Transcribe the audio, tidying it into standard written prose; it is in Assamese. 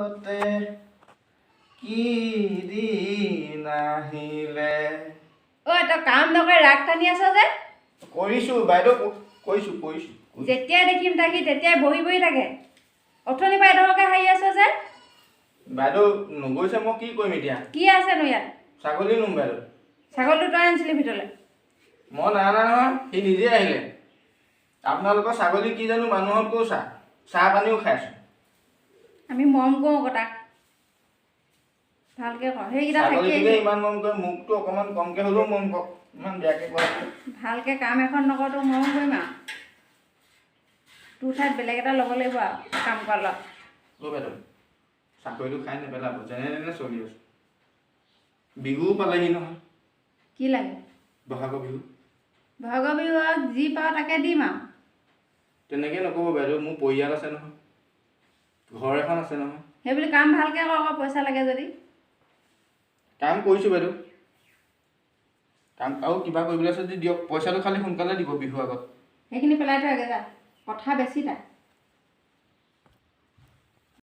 মাজতে কি দিন আহিলে তই কাম নকৰি ৰাগ টানি আছ যে কৰিছোঁ বাইদেউ কৈছোঁ যেতিয়াই দেখিম তাকি তেতিয়াই বহি বহি থাকে অথনিৰ পৰা এডোখৰকে হাঁহি আছ যে বাইদেউ নগৈছে মই কি কৰিম এতিয়া কি আছেনো ইয়াত ছাগলী নোম বাইদেউ ছাগলীটো তই আনিছিলি ভিতৰলৈ মই নাই নহয় সি নিজে আহিলে আপোনালোকৰ ছাগলী কি জানো মানুহতকৈও চাহ পানীও খাইছোঁ আমি মৰম কৰোঁ আকৌ তাক ভালকৈ কৰ সেইকেইটা থাকি ছাগলীটোকে ইমান মৰম কৰে মোকতো অকণমান কমকৈ হ'লেও মৰম কৰক ইমান বেয়াকৈ কৰে ভালকৈ কাম এখন নকৰ তোক মৰম কৰিম আৰু তোৰ ঠাইত বেলেগ এটা ল'ব লাগিব আৰু কাম কৰা ল'ৰা অ' বাইদেউ চাকৰিটো খাই নেপেলাব যেনে তেনে চলি আছোঁ বিহুও পালেহি নহয় কি লাগে বহাগৰ বিহু বহাগৰ বিহু আৰু যি পাওঁ তাকে দিম আৰু তেনেকৈ নক'ব বাইদেউ মোৰ পৰিয়াল আছে নহয় ঘৰ এখন আছে নহয় সেইবুলি কাম ভালকৈ কৰ আকৌ পইচা লাগে যদি কাম কৰিছোঁ বাইদেউ কাম আৰু কিবা কৰিবলৈ আছে যদি দিয়ক পইচাটো খালি সোনকালে দিব বিহুৰ আগত সেইখিনি পেলাই থৈ আগে যা কথা বেছি তাই